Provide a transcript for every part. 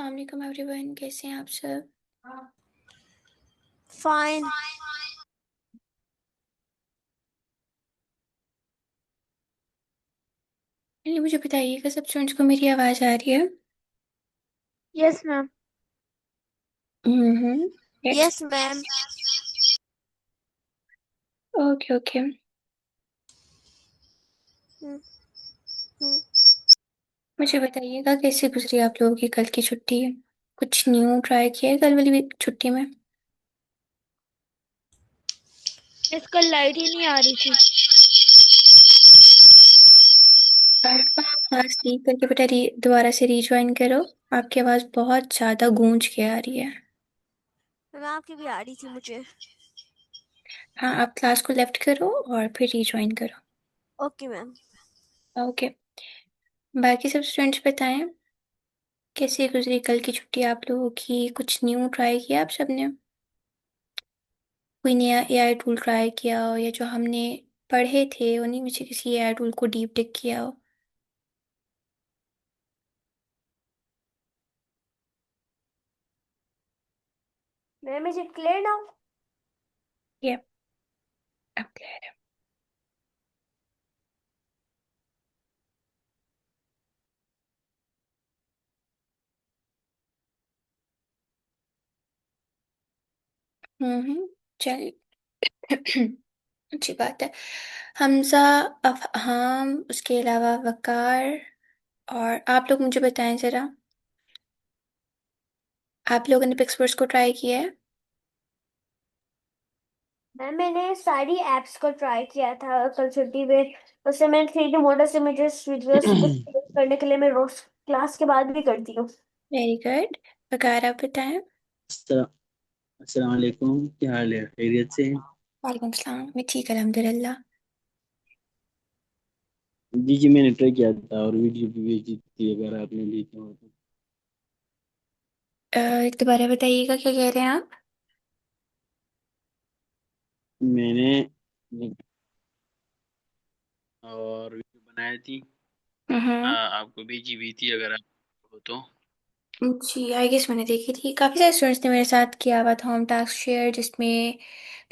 अस्सलाम वालेकुम एवरीवन, कैसे हैं आप सब। फाइन। चलिए मुझे बताइएगा, सब स्टूडेंट्स को मेरी आवाज़ आ रही है। Yes ma'am. Hmm. Yes ma'am. Okay okay. मुझे बताइएगा कैसे गुजरी आप लोगों की कल की छुट्टी। कुछ न्यू ट्राई किया है कल वाली छुट्टी में। इसका लाइट ही नहीं आ रही थी। आवाज़ ठीक करके बेटा दोबारा से रीज्वाइन करो। आपकी आवाज़ बहुत ज़्यादा गूंज के आ रही है। मैम आपकी भी आ रही थी मुझे। हाँ, आप क्लास को लेफ्ट करो और फिर रीज्वाइन करो। Okay ma'am. ओके। बाकी सब स्टूडेंट्स बताएं कैसे गुजरी कल की छुट्टी आप लोगों की। कुछ न्यू ट्राई किया आप सबने। कोई नया एआई टूल ट्राई किया हो, या जो हमने पढ़े थे उन्हीं में से किसी एआई टूल को डीप टेक किया हो। Ma'am is it clear now? ये अब क्लियर है। चलिए। अच्छी बात है। हमजा, अफहाम, उसके अलावा वकार, और आप लोग मुझे बताएं जरा, आप लोगों ने पिक्सवर्स को ट्राई किया है। मैम मैंने सारी एप्स को ट्राई किया था कल छुट्टी में। उससे मैंने 3D मॉडल इमेजेस वीडियोस को सेव करने के लिए मैं रोज क्लास के बाद भी करती हूँ। Very good. वकार आप बताएं। अस्सलाम वालेकुम, क्या हाल है? खैरियत से हैं? वालेकुम सलाम, मैं ठीक अल्हम्दुलिल्लाह। जी जी, मैंने ट्राई किया था और वीडियो भी भेजी थी, अगर आपने देखा हो तो। दोबारा बताइएगा क्या कह रहे हैं आप। मैंने और वीडियो बनाई थी। हम्म। आपको भेजी भी थी, अगर आप हो तो। जी आई गेस मैंने देखी थी। काफ़ी सारे स्टूडेंट्स ने मेरे साथ किया हुआ था होम टास्क शेयर, जिसमें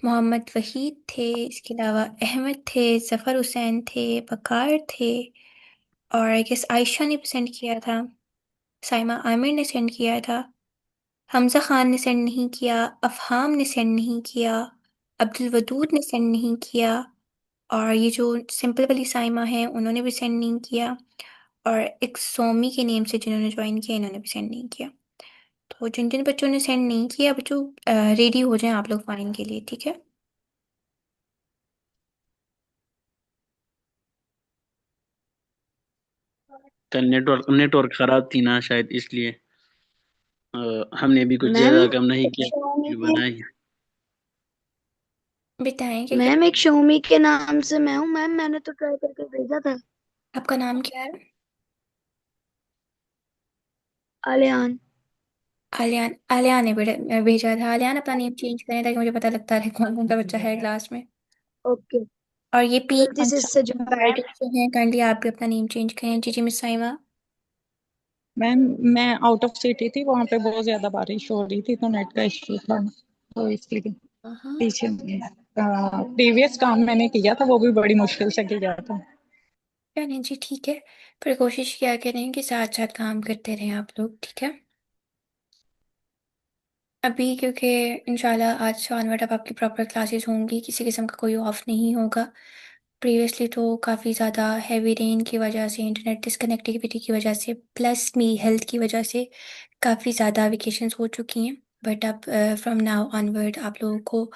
मोहम्मद वहीद थे, इसके अलावा अहमद थे, जफ़र हुसैन थे, बकार थे, और आई गेस आयशा ने भी सेंड किया था। साइमा आमिर ने सेंड किया था। हमजा खान ने सेंड नहीं किया। अफहाम ने सेंड नहीं किया। अब्दुल वदूद ने सेंड नहीं किया। और ये जो सिंपल वाली साइमा है उन्होंने भी सेंड नहीं किया। और एक सोमी के नेम से जिन्होंने ज्वाइन किया, इन्होंने भी सेंड नहीं किया। तो जिन जिन बच्चों ने सेंड नहीं किया, बच्चों रेडी हो जाएं आप लोग फाइन के लिए, ठीक है। कल नेटवर्क नेटवर्क खराब थी ना, शायद इसलिए हमने भी कुछ मैम ज्यादा कम नहीं एक किया, शोमी वीडियो के बनाई। बताएं क्या क्या। मैम एक शोमी के नाम से मैं हूँ मैम, मैंने तो ट्राई करके भेजा था। आपका नाम क्या है। आलियान। आलियान। आलियान ने भेजा था। आलियान अपना नेम चेंज करें ताकि मुझे पता लगता रहे कौन कौन सा बच्चा है क्लास में। ओके। और ये पी गलती से इससे जो मैम। जो है काइंडली आप भी अपना नेम चेंज करें। जी जी मिस साइमा। मैम, मैं आउट ऑफ सिटी थी, वहां पे बहुत ज्यादा बारिश हो रही थी तो नेट का इश्यू था, तो इसलिए हाँ। पीछे। प्रीवियस काम मैंने किया था, वो भी बड़ी मुश्किल से किया था। नहीं जी ठीक है। फिर कोशिश किया करें कि साथ साथ काम करते रहें आप लोग, ठीक है। अभी क्योंकि इंशाल्लाह आज से ऑनवर्ड अब आपकी प्रॉपर क्लासेस होंगी, किसी किस्म का कोई ऑफ नहीं होगा। प्रीवियसली तो काफ़ी ज़्यादा हैवी रेन की वजह से, इंटरनेट डिसकनेक्टिविटी की वजह से, प्लस मेरी हेल्थ की वजह से काफ़ी ज़्यादा वेकेशंस हो चुकी हैं। बट अब फ्रॉम नाउ ऑनवर्ड आप लोगों को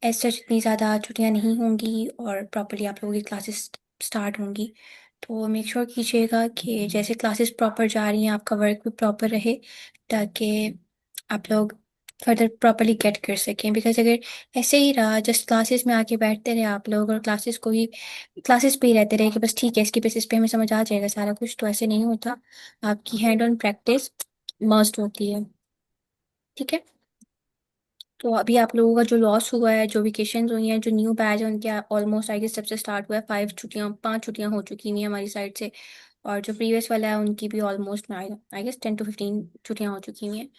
ऐसा इतनी ज़्यादा छुट्टियां नहीं होंगी और प्रॉपरली आप लोगों की क्लासेस स्टार्ट होंगी। तो मेक श्योर कीजिएगा कि जैसे क्लासेस प्रॉपर जा रही हैं आपका वर्क भी प्रॉपर रहे, ताकि आप लोग फर्दर प्रॉपरली गेट कर सकें। बिकॉज अगर ऐसे ही रहा, जस्ट क्लासेस में आके बैठते रहे आप लोग और क्लासेस को ही क्लासेस पे ही रहते रहे कि बस ठीक है इसकी बेसिस पे हमें समझ आ जाएगा सारा कुछ, तो ऐसे नहीं होता। आपकी हैंड ऑन प्रैक्टिस मस्ट होती है, ठीक है। तो अभी आप लोगों का जो लॉस हुआ है, जो वेकेशन हुई हैं, जो न्यू बैच है उनके ऑलमोस्ट आई गेस सबसे स्टार्ट हुआ है। 5 छुट्टियां, 5 छुट्टियां हो चुकी हुई हैं हमारी साइड से। और जो प्रीवियस वाला है उनकी भी ऑलमोस्ट आई गेस 10 to 15 छुट्टियाँ हो चुकी हुई हैं।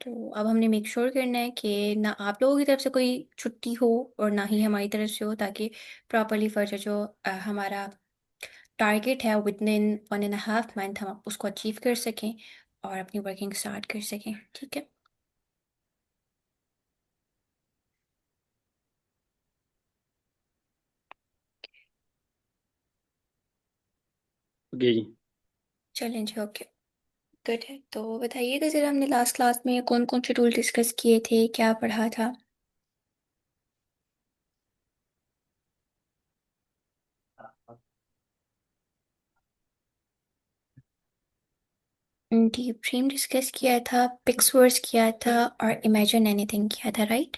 तो अब हमने मेक श्योर करना है कि ना आप लोगों की तरफ से कोई छुट्टी हो और ना ही हमारी तरफ से हो, ताकि प्रॉपरली फर्दर जो हमारा टारगेट है विद इन 1.5 मंथ हम उसको अचीव कर सकें और अपनी वर्किंग स्टार्ट कर सकें। ठीक है, ओके जी। चलें जी, ओके, गुड है। तो बताइएगा ज़रा, हमने लास्ट क्लास में कौन कौन से टूल डिस्कस किए थे, क्या पढ़ा था? डीप ड्रीम डिस्कस किया था, पिक्सवर्स किया था और इमेजिन एनीथिंग किया था, राइट?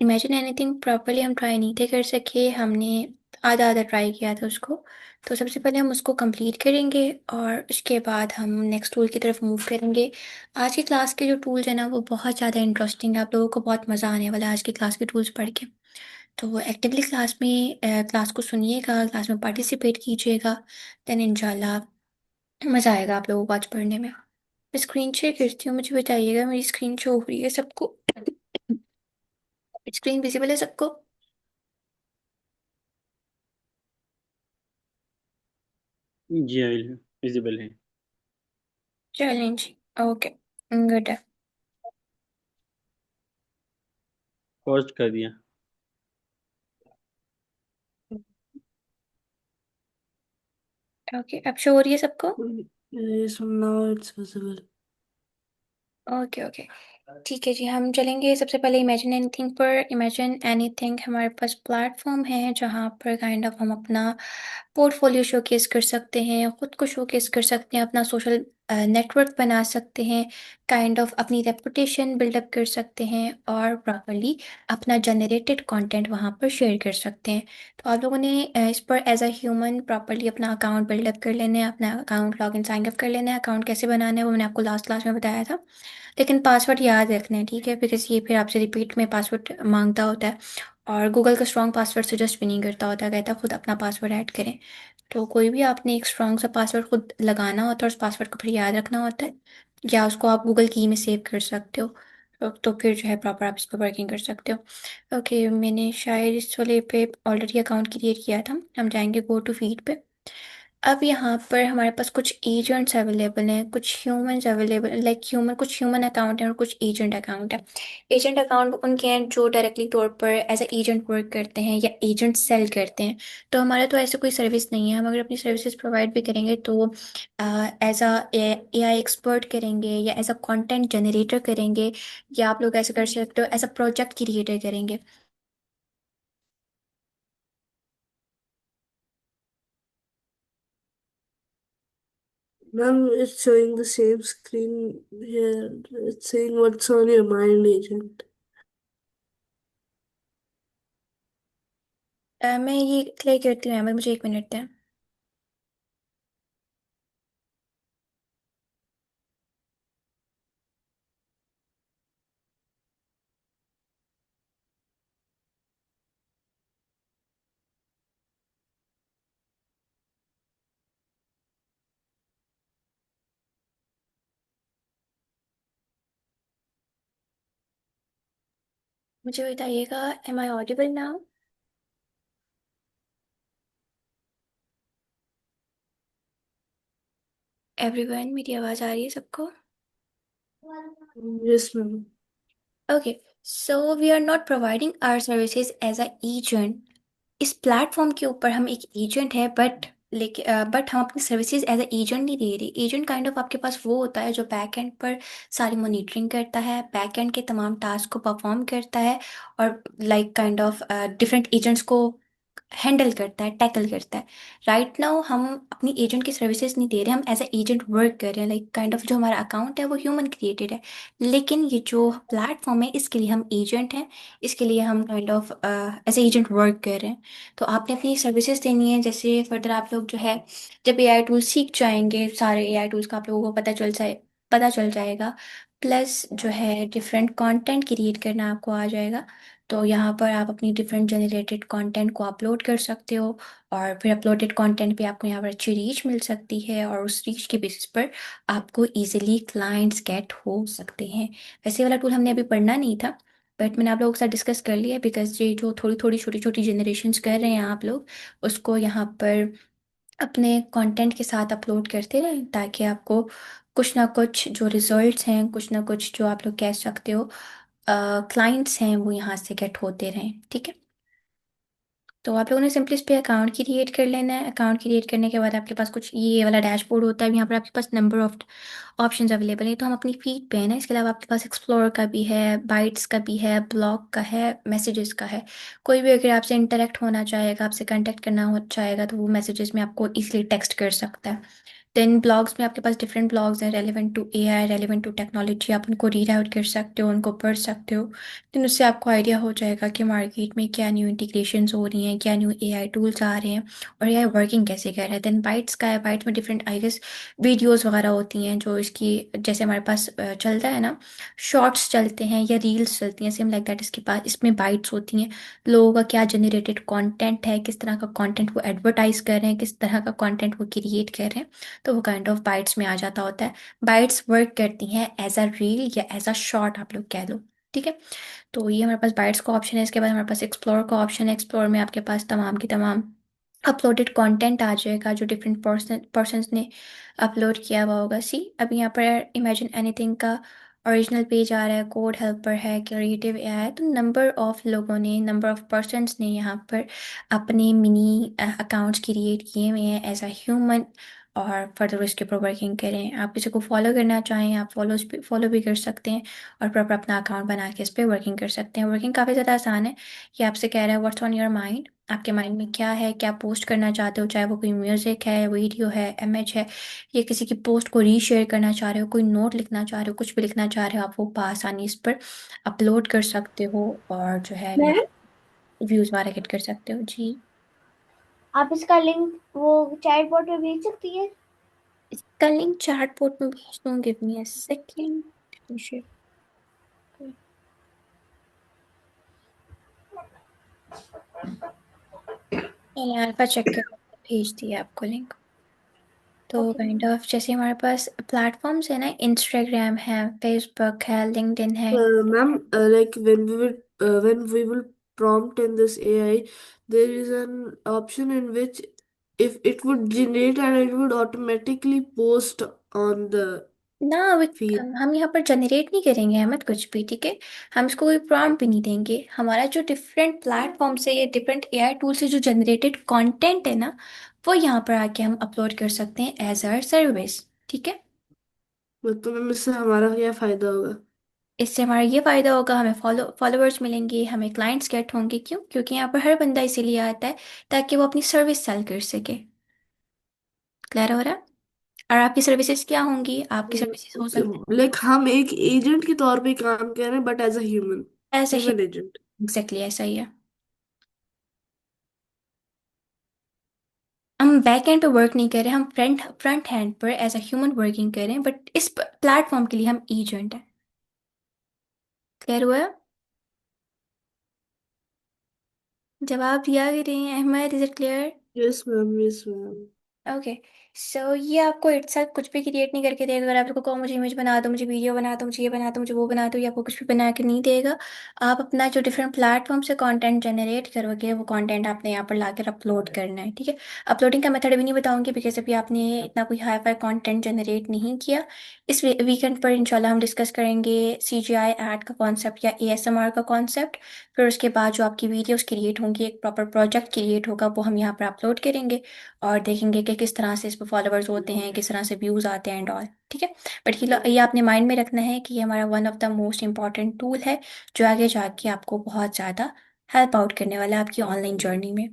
इमेजिन एनीथिंग प्रॉपरली हम ट्राई नहीं थे कर सके, हमने आधा आधा ट्राई किया था उसको। तो सबसे पहले हम उसको कंप्लीट करेंगे और उसके बाद हम नेक्स्ट टूल की तरफ मूव करेंगे। आज की क्लास के जो टूल्स हैं ना वो बहुत ज़्यादा इंटरेस्टिंग है, आप लोगों को बहुत मज़ा आने वाला है आज की क्लास के टूल्स पढ़ के। तो एक्टिवली क्लास को सुनिएगा, क्लास में पार्टिसिपेट कीजिएगा, देन इंशाल्लाह मज़ा आएगा आप लोगों को आज पढ़ने में। मैं स्क्रीन शेयर करती हूँ, मुझे बताइएगा मेरी स्क्रीन शो हो रही है सबको? स्क्रीन विजिबल है सबको? जी विजिबल है। चलें जी, ओके, गुड है। पोस्ट कर दिया। ओके, अब शो हो रही है सबको? Yes, now it's visible. Okay okay, ठीक है जी, हम चलेंगे सबसे पहले इमेजिन एनीथिंग पर। इमेजिन एनीथिंग हमारे पास प्लेटफॉर्म है जहाँ पर काइंड ऑफ हम अपना पोर्टफोलियो शोकेस कर सकते हैं, ख़ुद को शोकेस कर सकते हैं, अपना सोशल नेटवर्क बना सकते हैं, काइंड ऑफ अपनी रेपुटेशन बिल्डअप कर सकते हैं और प्रॉपरली अपना जनरेटेड कंटेंट वहाँ पर शेयर कर सकते हैं। तो आप लोगों ने इस पर एज अ ह्यूमन प्रॉपरली अपना अकाउंट बिल्डअप कर लेना है, अपना अकाउंट लॉगिन साइन अप कर लेना है। अकाउंट कैसे बनाना है वो मैंने आपको लास्ट क्लास में बताया था, लेकिन पासवर्ड याद रखना है, ठीक है? बिकॉज़ ये फिर आपसे रिपीट में पासवर्ड मांगता होता है और गूगल का स्ट्रॉन्ग पासवर्ड सजेस्ट भी नहीं करता होता, कहता है खुद अपना पासवर्ड ऐड करें। तो कोई भी आपने एक स्ट्रॉन्ग सा पासवर्ड खुद लगाना होता है और उस पासवर्ड को फिर याद रखना होता है, या उसको आप गूगल की में सेव कर सकते हो। तो फिर जो है प्रॉपर आप इस पर वर्किंग कर सकते हो। ओके, मैंने शायद इस वाले पे ऑलरेडी अकाउंट क्रिएट किया था। हम जाएंगे गो टू फीड पे। अब यहाँ पर हमारे पास कुछ एजेंट्स अवेलेबल हैं, कुछ ह्यूमंस अवेलेबल, लाइक ह्यूमन, कुछ ह्यूमन अकाउंट हैं और कुछ एजेंट अकाउंट है। एजेंट अकाउंट उनके हैं जो डायरेक्टली तौर पर एज ए एजेंट वर्क करते हैं या एजेंट सेल करते हैं। तो हमारा तो ऐसे कोई सर्विस नहीं है, हम अगर अपनी सर्विसेज प्रोवाइड भी करेंगे तो एज अ AI एक्सपर्ट करेंगे या एज अ कंटेंट जनरेटर करेंगे, या आप लोग ऐसे कर सकते हो एज अ प्रोजेक्ट क्रिएटर करेंगे। Ma'am, it's showing the same screen here. It's saying what's on your mind, agent. मैं ये क्लियर करती हूँ अहमद, मुझे 1 मिनट दें। मुझे बताइएगा, am I audible now? Everyone, मेरी आवाज़ आ रही है सबको? Yes, ma'am. Okay, so we are not providing our services as a agent. इस प्लेटफॉर्म के ऊपर हम एक एजेंट है, बट हम अपनी सर्विसेज एज अ एजेंट नहीं दे रहे। एजेंट काइंड ऑफ आपके पास वो होता है जो बैक एंड पर सारी मॉनिटरिंग करता है, बैक एंड के तमाम टास्क को परफॉर्म करता है और like kind of different agents को हैंडल करता है, टैकल करता है। राइट नाउ हम अपनी एजेंट की सर्विसेज नहीं दे रहे, हम एज अ एजेंट वर्क कर रहे हैं। लाइक काइंड ऑफ जो हमारा अकाउंट है वो ह्यूमन क्रिएटेड है, लेकिन ये जो प्लेटफॉर्म है इसके लिए हम एजेंट हैं, इसके लिए हम kind of as a agent work कर रहे हैं। तो आपने अपनी सर्विसेज देनी है, जैसे फर्दर आप लोग जो है जब AI टूल सीख जाएंगे, सारे AI टूल्स का आप लोगों को पता चल जाएगा, प्लस जो है डिफरेंट कंटेंट क्रिएट करना आपको आ जाएगा। तो यहाँ पर आप अपनी डिफरेंट जनरेटेड कंटेंट को अपलोड कर सकते हो, और फिर अपलोडेड कंटेंट पे आपको यहाँ पर अच्छी रीच मिल सकती है, और उस रीच के बेसिस पर आपको इजीली क्लाइंट्स गेट हो सकते हैं। वैसे वाला टूल हमने अभी पढ़ना नहीं था, बट मैंने आप लोगों के साथ डिस्कस कर लिया, बिकॉज ये जो थोड़ी थोड़ी छोटी छोटी जनरेशन्स कर रहे हैं आप लोग, उसको यहाँ पर अपने कंटेंट के साथ अपलोड करते रहें, ताकि आपको कुछ ना कुछ जो रिजल्ट्स हैं, कुछ ना कुछ जो आप लोग कह सकते हो क्लाइंट्स हैं, वो यहाँ से गेट होते रहें। ठीक है, तो आप लोगों ने सिंपली इस पे अकाउंट क्रिएट कर लेना है। अकाउंट क्रिएट करने के बाद आपके पास कुछ ये वाला डैशबोर्ड होता है, यहाँ पर आपके पास नंबर ऑफ ऑप्शंस अवेलेबल है। तो हम अपनी फीड पे है ना, इसके अलावा आपके पास एक्सप्लोर का भी है, बाइट्स का भी है, ब्लॉग का है, मैसेजेस का है। कोई भी अगर आपसे इंटरेक्ट होना चाहेगा, आपसे कांटेक्ट करना हो चाहेगा, तो वो मैसेजेस में आपको इजीली टेक्स्ट कर सकता है। देन ब्लॉग्स में आपके पास डिफरेंट ब्लॉग्स हैं, relevant to AI, relevant to technology. आप उनको रीड आउट कर सकते हो, उनको पढ़ सकते हो। देन उससे आपको आइडिया हो जाएगा कि मार्केट में क्या न्यू इंटीग्रेशंस हो रही हैं, क्या न्यू एआई टूल्स आ रहे हैं, और एआई वर्किंग कैसे कर रहा है। देन बाइट्स का है, बाइट्स में डिफरेंट आई गेस वीडियोज़ वगैरह होती हैं, जो इसकी जैसे हमारे पास चलता है ना, शॉर्ट्स चलते हैं या रील्स चलती हैं, सेम लाइक दैट इसके पास इसमें बाइट्स होती हैं। लोगों का क्या जनरेटेड कंटेंट है, किस तरह का कंटेंट वो एडवर्टाइज कर रहे हैं, किस तरह का कंटेंट वो क्रिएट कर रहे हैं, तो वो काइंड ऑफ बाइट्स में आ जाता होता है। बाइट्स वर्क करती हैं एज अ रील या एज अ शॉर्ट, आप लोग कह लो। ठीक है, तो ये हमारे पास बाइट्स का ऑप्शन है। इसके बाद हमारे पास एक्सप्लोर का ऑप्शन है। एक्सप्लोर में आपके पास तमाम की तमाम अपलोडेड कंटेंट आ जाएगा, जो डिफरेंट पर्सन्स ने अपलोड किया हुआ होगा। सी अभी यहाँ पर इमेजिन एनीथिंग का ओरिजिनल पेज आ रहा है, कोड हेल्पर है, क्रिएटिव एआई है। तो नंबर ऑफ लोगों ने, नंबर ऑफ पर्सन्स ने यहाँ पर अपने मिनी अकाउंट्स क्रिएट किए हुए हैं एज अ ह्यूमन, और फर्दर इसके ऊपर वर्किंग करें। आप किसी को फॉलो करना चाहें, आप फॉलो भी कर सकते हैं, और प्रॉपर अपना अकाउंट बना के इस पर वर्किंग कर सकते हैं। वर्किंग काफ़ी ज़्यादा आसान है। ये आपसे कह रहा है व्हाट्स ऑन योर माइंड, आपके माइंड में क्या है, क्या पोस्ट करना चाहते हो, चाहे वो कोई म्यूज़िक है, वीडियो है, इमेज है, या किसी की पोस्ट को रीशेयर करना चाह रहे हो, कोई नोट लिखना चाह रहे हो, कुछ भी लिखना चाह रहे हो, आप वो आसानी इस पर अपलोड कर सकते हो, और जो है मैम, व्यूज़ वगैरह गेट कर सकते हो। जी, आप इसका लिंक वो चैट बॉट में भेज सकती है? इसका लिंक चैट बोर्ड में भेज दूँ, give me a second share. मैंने अल्फा चेक कर भेज दिया आपको लिंक। तो ओके मैम। काइंड ऑफ जैसे हमारे पास प्लेटफॉर्म्स है ना, इंस्टाग्राम है, फेसबुक है, लिंक्डइन है। Ma'am, like when we will prompt in this AI, there is an option in which if it would generate and it would automatically post on the ना अभी feed. हम यहाँ पर जनरेट नहीं करेंगे अहमद कुछ भी। ठीक है, हम इसको कोई प्रॉम्प्ट भी नहीं देंगे। हमारा जो डिफरेंट प्लेटफॉर्म से या डिफरेंट एआई टूल से जो जनरेटेड कंटेंट है ना, वो यहाँ पर आके हम अपलोड कर सकते हैं एज अ सर्विस। ठीक है, मतलब मैम इससे हमारा क्या फायदा होगा? इससे हमारा ये फायदा होगा, हमें फॉलोअर्स मिलेंगे, हमें क्लाइंट्स गेट होंगे। क्यों? क्योंकि यहाँ पर हर बंदा इसीलिए आता है ताकि वो अपनी सर्विस सेल कर सके। क्लियर हो रहा है? और आपकी सर्विसेज क्या होंगी? आपकी सर्विसेज हो सकती लाइक हम एक एजेंट के तौर पे काम कर रहे हैं बट एज अ ह्यूमन, है ऐसे ही। Human agent. एग्जैक्टली ऐसा ही है। हम बैक एंड पे वर्क नहीं कर रहे, हम फ्रंट हैंड पर एज अ ह्यूमन वर्किंग कर रहे हैं, बट इस प्लेटफॉर्म के लिए हम एजेंट हैं। क्लियर हुआ? जवाब दिया कि नहीं Ahmed? Is it clear? Yes ma'am, yes ma'am. Okay, so ये आपको इट्सल्फ कुछ भी क्रिएट नहीं करके देगा। अगर आप लोगों को कहो मुझे इमेज बना दो, मुझे वीडियो बना दो, मुझे ये बना दो, मुझे वो बना दो, ये आपको कुछ भी बना के नहीं देगा। आप अपना जो डिफरेंट प्लेटफॉर्म से कंटेंट जनरेट करोगे, वो कंटेंट आपने यहाँ पर लाकर अपलोड करना है। ठीक है, अपलोडिंग का मेथड भी नहीं बताऊंगी, बिकॉज अभी आपने इतना कोई हाई फाई कॉन्टेंट जनरेट नहीं किया। इस वीकेंड पर इंशाल्लाह हम डिस्कस करेंगे CGI ऐड का कॉन्सेप्ट या ASMR का कॉन्सेप्ट। फिर उसके बाद जो आपकी वीडियोस क्रिएट होंगी, एक प्रॉपर प्रोजेक्ट क्रिएट होगा, वो हम यहाँ पर अपलोड करेंगे, और देखेंगे कि किस तरह से इस पर फॉलोअर्स होते हैं, किस तरह से व्यूज़ आते हैं एंड ऑल। ठीक है, बट ये आपने माइंड में रखना है कि ये हमारा one of the most important tool है, जो आगे जाके आपको बहुत ज़्यादा हेल्प आउट करने वाला है आपकी ऑनलाइन जर्नी में।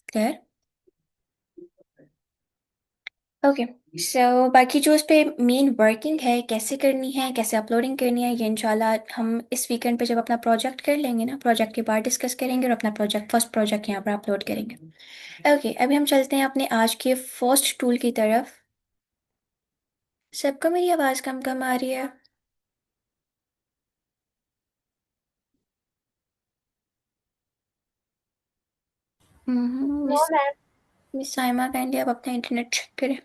क्लियर? ओके, सो बाकी जो इस पे मेन वर्किंग है, कैसे करनी है, कैसे अपलोडिंग करनी है, ये इंशाल्लाह हम इस वीकेंड पे जब अपना प्रोजेक्ट कर लेंगे ना, प्रोजेक्ट के बाद डिस्कस करेंगे, और अपना फर्स्ट प्रोजेक्ट यहाँ पर अपलोड करेंगे। ओके, अभी हम चलते हैं अपने आज के फर्स्ट टूल की तरफ। सबको मेरी आवाज़ कम कम आ रही है? No miss ma'am. Miss Saima kindly आप अपना इंटरनेट चेक करें।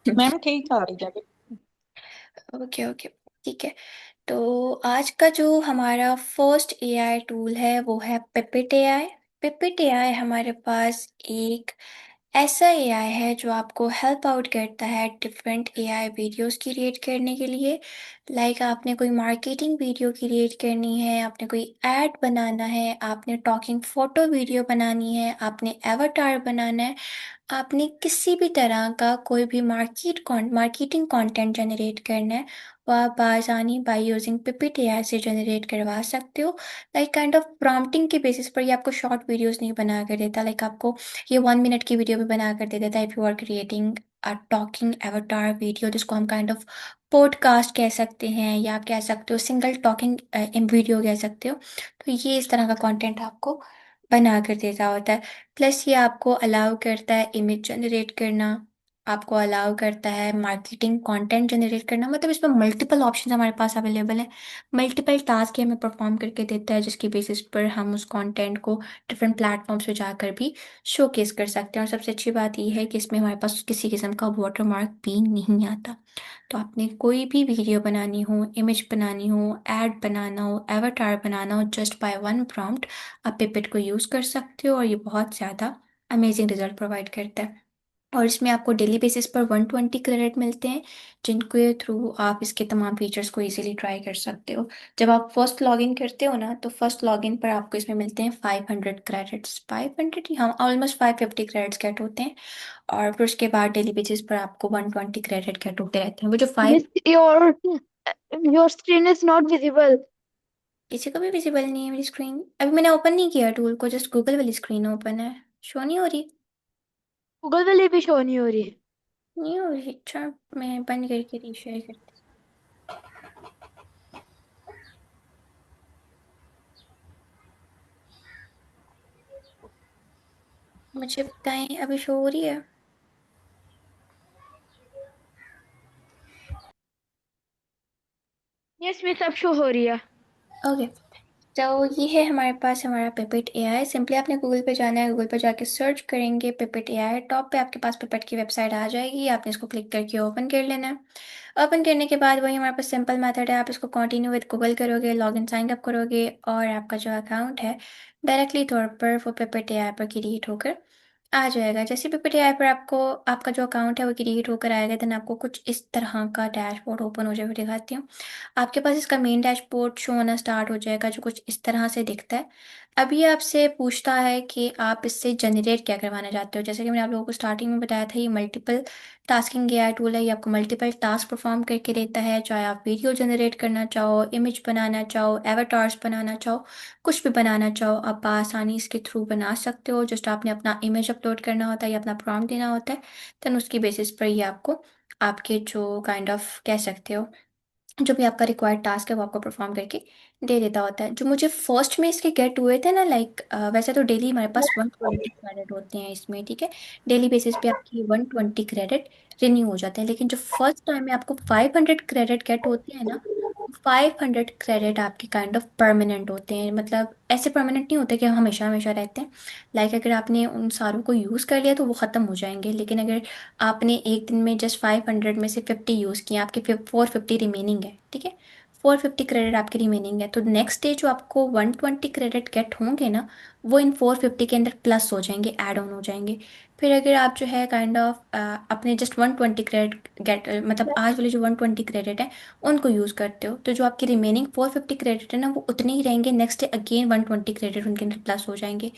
मैम ठीक आ रही है। ओके ओके, ठीक है। तो आज का जो हमारा फर्स्ट एआई टूल है वो है पिपिट एआई। पिपिट एआई हमारे पास एक ऐसा एआई है जो आपको हेल्प आउट करता है डिफरेंट एआई वीडियोस क्रिएट करने के लिए। लाइक आपने कोई मार्केटिंग वीडियो क्रिएट करनी है, आपने कोई एड बनाना है, आपने टॉकिंग फोटो वीडियो बनानी है, आपने एवाटार बनाना है, आपने किसी भी तरह का कोई भी मार्केटिंग कंटेंट जनरेट करना है, वो आप आसानी बाय यूजिंग पिपिट एआई से जनरेट करवा सकते हो। लाइक काइंड ऑफ प्रॉम्प्टिंग के बेसिस पर ये आपको शॉर्ट वीडियोस नहीं बना कर देता। लाइक आपको ये 1 मिनट की वीडियो भी बना कर दे देता है if you are creating a talking avatar video, जिसको हम काइंड ऑफ पॉडकास्ट कह सकते हैं या आप कह सकते हो सिंगल टॉकिंग वीडियो कह सकते हो। तो ये इस तरह का कंटेंट आपको बना कर देता होता है। प्लस ये आपको अलाउ करता है इमेज जनरेट करना, आपको अलाउ करता है मार्केटिंग कंटेंट जनरेट करना। मतलब इसमें मल्टीपल ऑप्शन हमारे पास अवेलेबल है, मल्टीपल टास्क हमें परफॉर्म करके देता है, जिसकी बेसिस पर हम उस कंटेंट को डिफरेंट प्लेटफॉर्म्स पे जाकर भी शोकेस कर सकते हैं। और सबसे अच्छी बात ये है कि इसमें हमारे पास किसी किस्म का वाटरमार्क भी नहीं आता। तो आपने कोई भी वीडियो बनानी हो, इमेज बनानी हो, एड बनाना हो, एवाटार बनाना हो, जस्ट बाय वन प्रॉम्प्ट आप पिपेट को यूज़ कर सकते हो और ये बहुत ज़्यादा अमेजिंग रिजल्ट प्रोवाइड करता है। और इसमें आपको डेली बेसिस पर 120 क्रेडिट मिलते हैं, जिनके थ्रू आप इसके तमाम फीचर्स को इजीली ट्राई कर सकते हो। जब आप फर्स्ट लॉगिन करते हो ना, तो फर्स्ट लॉगिन पर आपको इसमें मिलते हैं 500 क्रेडिट्स, 500 हाँ ऑलमोस्ट 550 क्रेडिट्स गेट होते हैं। और फिर उसके बाद डेली बेसिस पर आपको 120 क्रेडिट गेट होते रहते हैं। वो जो five, Miss, your screen is not visible. किसी को भी विजिबल नहीं है मेरी स्क्रीन। अभी मैंने ओपन नहीं किया टूल को, जस्ट गूगल वाली स्क्रीन ओपन है, शो नहीं हो रही। गूगल वाली भी शो नहीं हो रही। नहीं हो रही, अच्छा मैं बंद करके रीशेयर करती हूँ। मुझे बताएं अभी शो हो रही है। यस मिस, अब शो हो रही है। ओके, तो ये है हमारे पास हमारा पिपेट एआई। सिंपली आपने गूगल पे जाना है, गूगल पे जाके सर्च करेंगे पिपेट एआई, टॉप पे आपके पास पिपेट की वेबसाइट आ जाएगी, आपने इसको क्लिक करके ओपन कर लेना है। ओपन करने के बाद वही हमारे पास सिंपल मेथड है, आप इसको कंटिन्यू विद गूगल करोगे, लॉगिन साइन अप करोगे और आपका जो अकाउंट है डायरेक्टली तौर पर वो पिपेट एआई पर क्रिएट होकर आ जाएगा। जैसे पिपेट एआई पर आपको आपका जो अकाउंट है वो क्रिएट होकर आएगा, देन आपको कुछ इस तरह का डैशबोर्ड ओपन हो जाएगा। दिखाती हूँ, आपके पास इसका मेन डैशबोर्ड शो होना स्टार्ट हो जाएगा, जो कुछ इस तरह से दिखता है। अभी आपसे पूछता है कि आप इससे जनरेट क्या करवाना चाहते हो। जैसे कि मैंने आप लोगों को स्टार्टिंग में बताया था, ये मल्टीपल टास्किंग एआई टूल है। ये आपको मल्टीपल टास्क परफॉर्म करके देता है, चाहे आप वीडियो जनरेट करना चाहो, इमेज बनाना चाहो, एवाटार्स बनाना चाहो, कुछ भी बनाना चाहो आप आसानी इसके थ्रू बना सकते हो। जस्ट आपने अपना इमेज अपलोड करना होता है या अपना प्रॉम्प्ट देना होता है, देन उसकी बेसिस पर ये आपको आपके जो काइंड ऑफ कह सकते हो जो भी आपका रिक्वायर्ड टास्क है वो आपको परफॉर्म करके दे देता होता है। जो मुझे फर्स्ट में इसके गेट हुए थे ना, लाइक वैसे तो डेली हमारे पास 120 क्रेडिट होते हैं इसमें, ठीक है। डेली बेसिस पे आपकी 120 क्रेडिट रिन्यू हो जाते हैं। लेकिन जो फर्स्ट टाइम में आपको 500 क्रेडिट गेट होते हैं ना, 500 क्रेडिट आपके काइंड ऑफ परमानेंट होते हैं। मतलब ऐसे परमानेंट नहीं होते कि हम हमेशा हमेशा रहते हैं। लाइक अगर आपने उन सारों को यूज़ कर लिया तो वो ख़त्म हो जाएंगे, लेकिन अगर आपने एक दिन में जस्ट 500 में से 50 यूज़ किए, आपके 450 रिमेनिंग है, ठीक है। 450 क्रेडिट आपके रिमेनिंग है, तो नेक्स्ट डे जो आपको 120 क्रेडिट गेट होंगे ना, वो इन 450 के अंदर प्लस हो जाएंगे, ऐड ऑन हो जाएंगे। फिर अगर आप जो है काइंड ऑफ अपने जस्ट 120 क्रेडिट गेट मतलब आज वाले जो 120 क्रेडिट है उनको यूज़ करते हो, तो जो आपकी रिमेनिंग 450 क्रेडिट है ना वो उतने ही रहेंगे। नेक्स्ट डे अगेन 120 क्रेडिट उनके अंदर प्लस हो जाएंगे।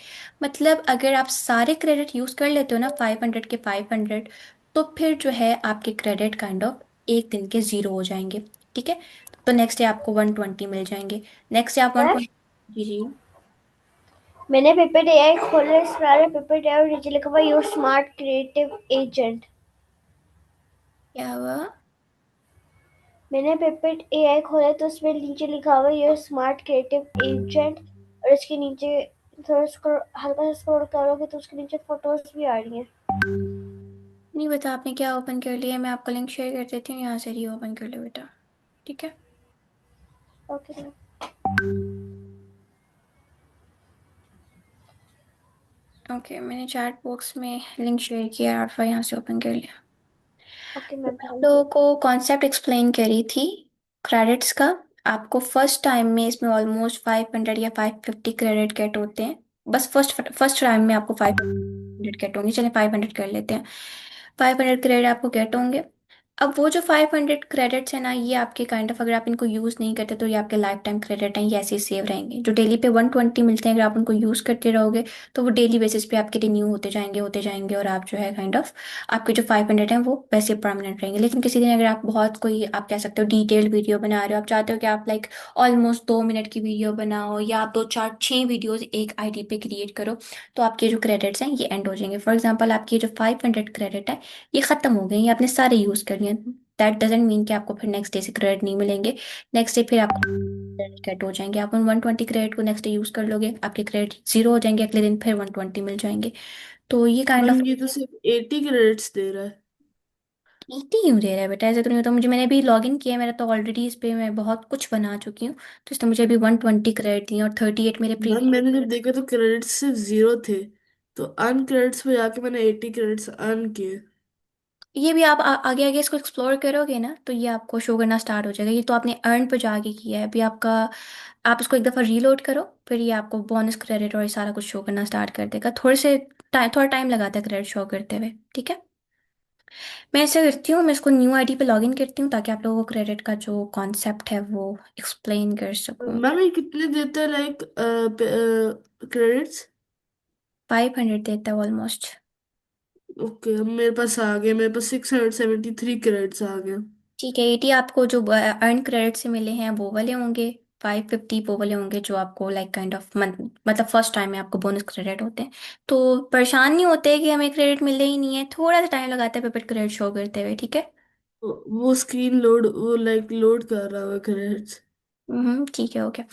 मतलब अगर आप सारे क्रेडिट यूज़ कर लेते हो ना 500 के 500, तो फिर जो है आपके क्रेडिट काइंड ऑफ एक दिन के ज़ीरो हो जाएंगे, ठीक है। तो नेक्स्ट डे आपको 120 मिल जाएंगे। नेक्स्ट डे आप मैं 120, जी जी मैंने पेपर एआई खोला, इस बार पेपर एआई और नीचे लिखा हुआ योर स्मार्ट क्रिएटिव एजेंट। क्या हुआ? मैंने पेपर एआई खोला तो उसमें नीचे लिखा हुआ योर स्मार्ट क्रिएटिव एजेंट, और इसके नीचे थोड़ा स्क्रॉल, हल्का सा स्क्रॉल करोगे तो उसके नीचे फोटोज भी आ रही हैं। नहीं बता आपने क्या ओपन कर लिया, मैं आपको लिंक शेयर कर देती हूँ, यहाँ से ही ओपन कर लो बेटा, ठीक है। ओके। ओके, मैंने चैट बॉक्स में लिंक शेयर किया और फिर यहाँ से ओपन कर लिया। ओके तो मैम, मैं आप थैंक लोगों यू। को कॉन्सेप्ट एक्सप्लेन करी थी क्रेडिट्स का। आपको फर्स्ट टाइम में इसमें ऑलमोस्ट 500 या 550 क्रेडिट गेट होते हैं। बस फर्स्ट फर्स्ट टाइम में आपको 500 गेट होंगे। चलिए 500 कर लेते हैं। 500 क्रेडिट आपको गेट होंगे। अब वो जो 500 क्रेडिट्स है ना, ये आपके काइंड ऑफ, अगर आप इनको यूज़ नहीं करते तो ये आपके लाइफ टाइम क्रेडिट हैं, ये ऐसे ही सेव रहेंगे। जो डेली पे 120 मिलते हैं, अगर आप उनको यूज़ करते रहोगे तो वो डेली बेसिस पे आपके रिन्यू होते जाएंगे और आप जो है काइंड ऑफ, आपके जो 500 हैं वो वैसे परमानेंट रहेंगे। लेकिन किसी दिन अगर आप बहुत कोई, आप कह सकते हो डिटेल्ड वीडियो बना रहे हो, आप चाहते हो कि आप लाइक ऑलमोस्ट 2 मिनट की वीडियो बनाओ, या आप 2 4 6 वीडियोज एक आईडी पे क्रिएट करो, तो आपके जो क्रेडिट्स हैं ये एंड हो जाएंगे। फॉर एग्जाम्पल, आपकी जो 500 क्रेडिट है ये खत्म हो गए, ये आपने सारे यूज कर लिए। दैट डजेंट मीन कि आपको फिर नेक्स्ट डे से क्रेडिट नहीं मिलेंगे। नेक्स्ट डे फिर आपको क्रेडिट कट हो जाएंगे। आप उन 120 क्रेडिट को नेक्स्ट डे यूज कर लोगे, आपके क्रेडिट जीरो हो जाएंगे, अगले दिन फिर 120 मिल जाएंगे। तो ये काइंड ऑफ। मैम ये तो सिर्फ 80 क्रेडिट्स दे रहा है। 80 क्यों दे रहा है बेटा? ऐसे तो नहीं होता। मुझे, मैंने अभी लॉग इन किया है, मेरा तो ऑलरेडी इस पे मैं बहुत कुछ बना चुकी हूँ। तो इसने मुझे अभी 120 क्रेडिट दिए और 38 मेरे मैम प्रीवियस। मैंने जब देखा तो क्रेडिट्स सिर्फ 0 थे, तो अन क्रेडिट्स पे जाके मैंने 80 क्रेडिट्स अर्न किए। ये भी आप आगे आगे इसको एक्सप्लोर करोगे ना तो ये आपको शो करना स्टार्ट हो जाएगा। ये तो आपने अर्न पे जाके किया है अभी आपका। आप इसको एक दफ़ा रीलोड करो, फिर ये आपको बोनस क्रेडिट और ये सारा कुछ शो करना स्टार्ट कर देगा। थोड़ा टाइम लगाता है क्रेडिट शो करते हुए, ठीक है। मैं ऐसा करती हूँ, मैं इसको न्यू आईडी पे लॉगिन करती हूँ ताकि आप लोगों को क्रेडिट का जो कॉन्सेप्ट है वो एक्सप्लेन कर सकूँ। मैम ये कितने देते हैं लाइक क्रेडिट्स? 500 देता है ऑलमोस्ट। ओके, अब मेरे पास आ गया, मेरे पास 673 क्रेडिट्स आ गए। ठीक है, 80 आपको जो अर्न क्रेडिट से मिले हैं वो वाले होंगे। 550 वो वाले होंगे जो आपको लाइक काइंड ऑफ मतलब फर्स्ट टाइम में आपको बोनस क्रेडिट होते हैं। तो परेशान नहीं होते कि हमें क्रेडिट मिले ही नहीं है, थोड़ा सा टाइम लगाता है पेपर क्रेडिट शो करते हुए, ठीक है। वो स्क्रीन लोड, वो लाइक लोड कर रहा है क्रेडिट्स। ठीक है, ओके।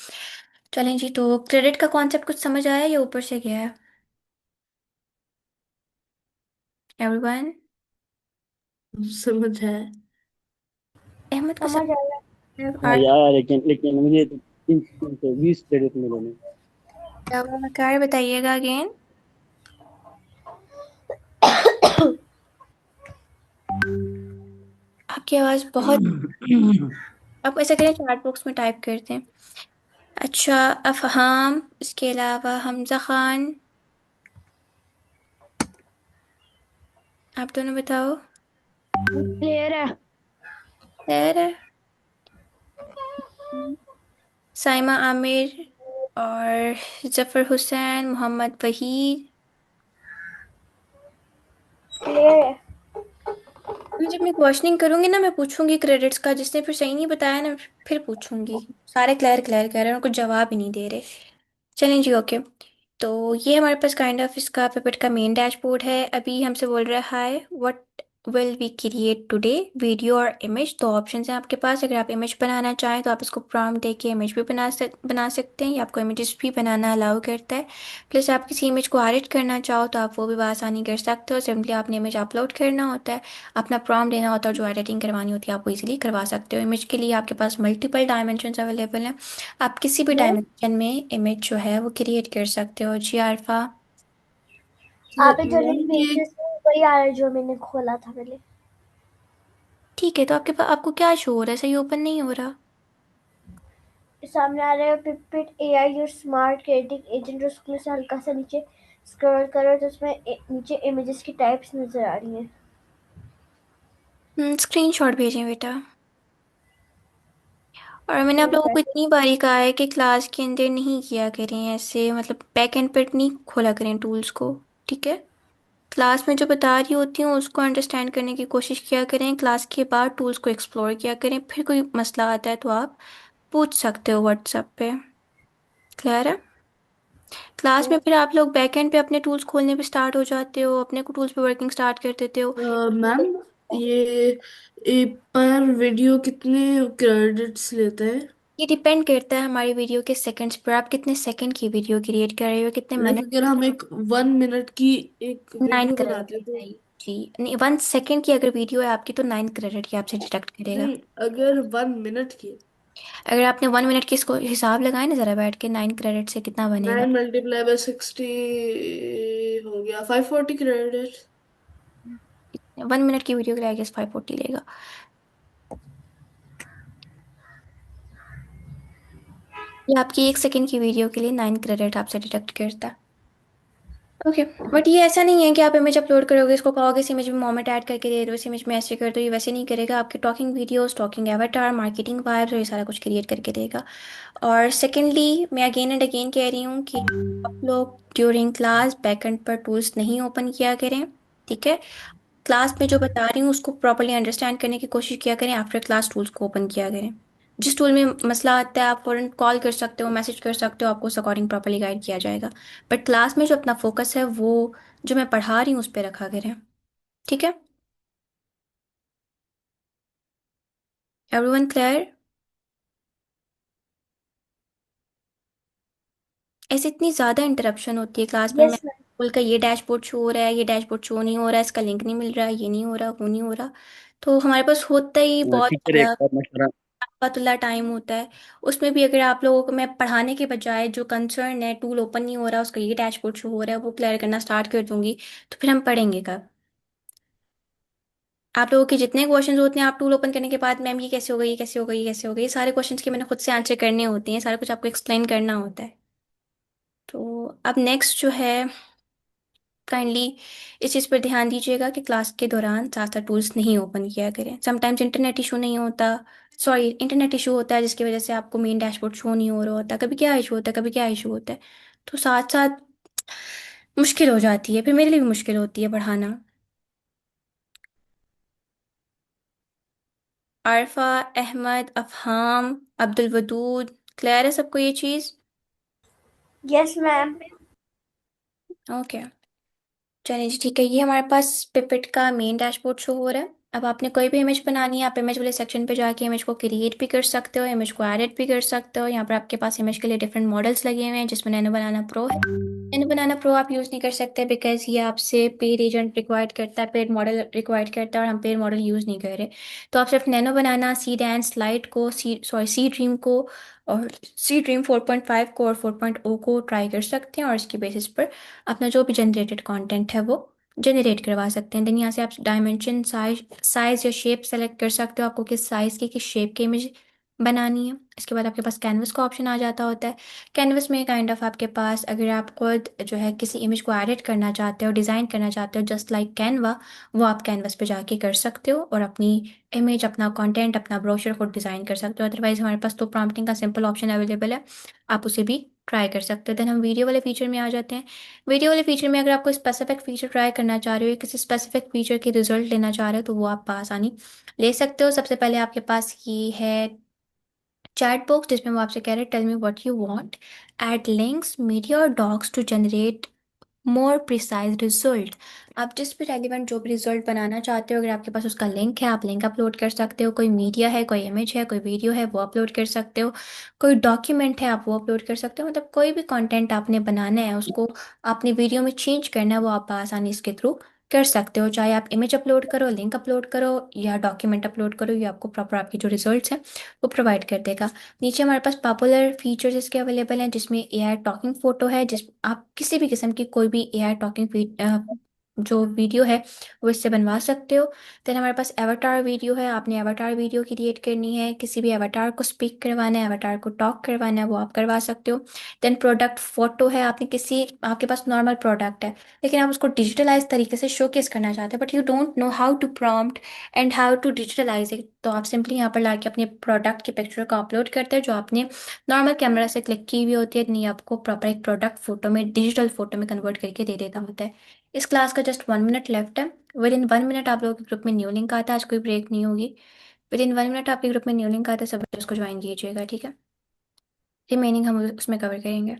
चलें जी, तो क्रेडिट का कॉन्सेप्ट कुछ समझ आया या ऊपर से गया है एवरीवन? समझ है। अहमद को समझ आया। हाँ यार, लेकिन लेकिन मुझे तो 320 क्रेडिट मिले नहीं। कार बताइएगा अगेन। आपकी आवाज़ बहुत। आप ऐसा करें, चैट बॉक्स में टाइप करते हैं। अच्छा, अफहाम, इसके अलावा हमजा खान, आप दोनों बताओ। क्लियर है। खैर है। साइमा आमिर और जफर हुसैन, मोहम्मद वहीद। क्लियर है। मैं जब मैं क्वेश्चनिंग करूंगी ना, मैं पूछूंगी क्रेडिट्स का, जिसने फिर सही नहीं बताया ना फिर पूछूंगी। सारे क्लियर क्लियर कह रहे हैं और कुछ जवाब ही नहीं दे रहे। चलें जी, ओके। तो ये हमारे पास काइंड ऑफ इसका पेपर का मेन डैशबोर्ड है। अभी हमसे बोल रहा है, hi what will we create today, video और इमेज। दो ऑप्शन हैं आपके पास। अगर आप इमेज बनाना चाहें तो आप इसको प्रॉम्प्ट दे के इमेज भी बना सकते हैं, या आपको इमेजेस भी बनाना अलाउ करता है। प्लस आप किसी इमेज को एडिट करना चाहो तो आप वो भी आसानी कर सकते हो। सिंपली आपने इमेज अपलोड करना होता है, अपना प्रॉम्प्ट देना होता है, और जो एडिटिंग करवानी होती है आप वो इजीली करवा सकते हो। इमेज के लिए आपके पास मल्टीपल डायमेंशंस अवेलेबल हैं। आप किसी भी मैम, डायमेंशन में इमेज जो है वो क्रिएट कर सकते हो जी आरफा। आप जो मैम लिंक ये भेजे थे वही आ रहा है जो मैंने खोला था पहले। ठीक है, तो आपके पास आपको क्या शो हो रहा है? सही ओपन नहीं हो रहा। सामने आ रहा है Pippit AI your smart creative agent, और उसके से हल्का सा नीचे स्क्रॉल करो तो उसमें नीचे इमेजेस की टाइप्स नजर आ रही हैं। स्क्रीनशॉट भेजें बेटा। और मैंने आप लोगों ठीक है। को इतनी बारी कहा है कि क्लास के अंदर नहीं किया करें ऐसे, मतलब बैक एंड पर नहीं खोला करें टूल्स को, ठीक है। क्लास में जो बता रही होती हूँ उसको अंडरस्टैंड करने की कोशिश किया करें। क्लास के बाद टूल्स को एक्सप्लोर किया करें। फिर कोई मसला आता है तो आप पूछ सकते हो व्हाट्सएप पे। क्लियर है? क्लास में फिर आप लोग बैकएंड पे अपने टूल्स खोलने पे स्टार्ट हो जाते हो, अपने को टूल्स पे वर्किंग स्टार्ट कर देते हो। मैम ये, ये पर वीडियो कितने क्रेडिट्स लेता है? ये डिपेंड करता है हमारी वीडियो के सेकंड्स पर। आप कितने सेकंड की वीडियो क्रिएट कर रहे हो, कितने लाइक मिनट। अगर हम एक 1 मिनट की एक 9 वीडियो क्रेडिट बनाते हैं तो। है जी। नहीं, 1 सेकंड की अगर वीडियो है आपकी तो 9 क्रेडिट की आपसे डिडक्ट करेगा। नहीं, अगर 1 मिनट की। अगर आपने 1 मिनट की इसको हिसाब लगाए ना जरा बैठ के, 9 क्रेडिट से कितना बनेगा। 9 × 60 लेगा? 540 क्रेडिट। 1 मिनट की वीडियो के लिए आई गेस 540 लेगा। ये आपकी 1 सेकेंड की वीडियो के लिए 9 क्रेडिट आपसे डिडक्ट करता है। ओके, बट ये ऐसा नहीं है कि आप इमेज अपलोड करोगे, इसको कहोगे इस इमेज में मोमेंट ऐड करके दे दो, इस इमेज में ऐसे कर दो, ये वैसे नहीं करेगा। आपके talking videos, talking Avatar, marketing vibes और ये सारा कुछ क्रिएट करके देगा। और सेकेंडली, मैं अगेन एंड अगेन कह रही हूँ कि आप लोग ड्यूरिंग क्लास बैकएंड पर टूल्स नहीं ओपन किया करें, ठीक है। क्लास में जो बता रही हूँ उसको प्रॉपरली अंडरस्टैंड करने की कोशिश किया करें, आफ्टर क्लास टूल्स को ओपन किया करें। जिस टूल में मसला आता है आप फौरन कॉल कर सकते हो, मैसेज कर सकते हो, आपको उस अकॉर्डिंग प्रॉपरली गाइड किया जाएगा। बट क्लास में जो अपना फोकस है वो जो मैं पढ़ा रही हूँ उस पर रखा करें, ठीक है। Everyone clear? ऐसे इतनी ज़्यादा इंटरप्शन होती है क्लास में, मैं यस मैम। बोल का ये डैशबोर्ड शो हो रहा है, ये डैशबोर्ड शो नहीं हो रहा है, इसका लिंक नहीं मिल रहा है, ये नहीं हो रहा, वो नहीं हो रहा। तो हमारे पास होता ही बहुत टीचर एक और मशवरा पतला टाइम होता है। उसमें भी अगर आप लोगों को मैं पढ़ाने के बजाय जो कंसर्न है, टूल ओपन नहीं हो रहा, उसका ये डैशबोर्ड शो हो रहा है, वो क्लियर करना स्टार्ट कर दूंगी, तो फिर हम पढ़ेंगे कब? आप लोगों के जितने क्वेश्चंस होते हैं, आप टूल ओपन करने के बाद मैम ये कैसे होगा, ये कैसे होगा, ये कैसे होगा, ये सारे क्वेश्चंस के मैंने खुद से आंसर करने होते हैं, सारा कुछ आपको एक्सप्लेन करना होता है। तो अब नेक्स्ट जो है, काइंडली इस चीज़ पर ध्यान दीजिएगा कि क्लास के दौरान ज़्यादा टूल्स नहीं ओपन किया करें। समटाइम्स इंटरनेट इशू नहीं होता, सॉरी इंटरनेट इशू होता है जिसकी वजह से आपको मेन डैशबोर्ड शो नहीं हो रहा होता, कभी क्या इशू होता है, कभी क्या इशू होता है। तो साथ साथ मुश्किल हो जाती है, फिर मेरे लिए भी मुश्किल होती है पढ़ाना। आरफा, अहमद, अफहाम, अब्दुल वदूद, क्लियर है सबको ये चीज़? Yes ma'am. ओके, चलिए जी ठीक है। ये हमारे पास पिपेट का मेन डैशबोर्ड शो हो रहा है। अब आपने कोई भी इमेज बनानी है, आप इमेज वाले सेक्शन पे जाके इमेज को क्रिएट भी कर सकते हो, इमेज को एडिट भी कर सकते हो। यहाँ पर आपके पास इमेज के लिए डिफरेंट मॉडल्स लगे हुए हैं, जिसमें नैनो बनाना प्रो है। नैनो बनाना प्रो आप यूज़ नहीं कर सकते बिकॉज ये आपसे पेड एजेंट रिक्वायर्ड करता है, पेड मॉडल रिक्वायर्ड करता है, और हम पेड मॉडल यूज़ नहीं कर रहे। तो आप सिर्फ नैनो बनाना, सी डांस लाइट को, सी ड्रीम को और सी ड्रीम 4.5 को और 4.0 को ट्राई कर सकते हैं, और इसकी बेसिस पर अपना जो भी जनरेटेड कंटेंट है वो जनरेट करवा सकते हैं। देन यहाँ से आप डायमेंशन, साइज या शेप सेलेक्ट कर सकते हो, आपको किस साइज की, किस शेप की इमेज बनानी है। इसके बाद आपके पास कैनवस का ऑप्शन आ जाता होता है। कैनवस में काइंड ऑफ आपके पास, अगर आप खुद जो है किसी इमेज को एडिट करना चाहते हो, डिज़ाइन करना चाहते हो जस्ट लाइक कैनवा, वो आप कैनवस पे जाके कर सकते हो और अपनी इमेज, अपना कंटेंट, अपना ब्रोशर खुद डिज़ाइन कर सकते हो। अदरवाइज हमारे पास तो प्रॉम्प्टिंग का सिंपल ऑप्शन अवेलेबल है, आप उसे भी ट्राई कर सकते हो। देन हम वीडियो वाले फीचर में आ जाते हैं। वीडियो वाले फीचर में अगर आपको स्पेसिफिक फीचर ट्राई करना चाह रहे हो या किसी स्पेसिफिक फीचर की रिजल्ट लेना चाह रहे हो तो वो आप आसानी ले सकते हो। सबसे पहले आपके पास ये है चैट बॉक्स, जिसमें वो आपसे कह रहे हैं tell me what you want, add links, media और docs to generate more precise result. आप जिस भी रेलिवेंट जो भी रिजल्ट बनाना चाहते हो, अगर आपके पास उसका लिंक है, आप लिंक अपलोड कर सकते हो। कोई मीडिया है, कोई इमेज है, कोई वीडियो है, वो अपलोड कर सकते हो। कोई डॉक्यूमेंट है, आप वो अपलोड कर सकते हो। मतलब कोई भी कंटेंट आपने बनाना है, उसको आपने वीडियो में चेंज करना है, वो आप आसानी इसके थ्रू कर सकते हो। चाहे आप इमेज अपलोड करो, लिंक अपलोड करो या डॉक्यूमेंट अपलोड करो, ये आपको प्रॉपर आपकी जो रिजल्ट्स हैं वो प्रोवाइड कर देगा। नीचे हमारे पास पॉपुलर फीचर्स इसके अवेलेबल हैं, जिसमें एआई टॉकिंग फोटो है, जिस आप किसी भी किस्म की कोई भी एआई टॉकिंग जो वीडियो है वो इससे बनवा सकते हो। देन हमारे पास एवाटार वीडियो है, आपने एवाटार वीडियो क्रिएट करनी है, किसी भी एवाटार को स्पीक करवाना है, एवाटार को टॉक करवाना है, वो आप करवा सकते हो। देन प्रोडक्ट फोटो है, आपने किसी, आपके पास नॉर्मल प्रोडक्ट है लेकिन आप उसको डिजिटलाइज तरीके से शोकेस करना चाहते हैं, but you don't know how to prompt and how to digitalize it, तो आप सिंपली यहाँ पर लाके अपने प्रोडक्ट के पिक्चर को अपलोड करते हैं, जो आपने नॉर्मल कैमरा से क्लिक की हुई होती है, नहीं आपको प्रॉपर एक प्रोडक्ट फोटो में, डिजिटल फोटो में कन्वर्ट करके दे देता होता है। इस क्लास का जस्ट 1 मिनट लेफ्ट है। विद इन 1 मिनट आप लोगों के ग्रुप में न्यू लिंक आता है, आज कोई ब्रेक नहीं होगी। विद इन 1 मिनट आपके ग्रुप में न्यू लिंक आता है, सब उसको ज्वाइन कीजिएगा, ठीक है। रिमेनिंग हम उसमें कवर करेंगे।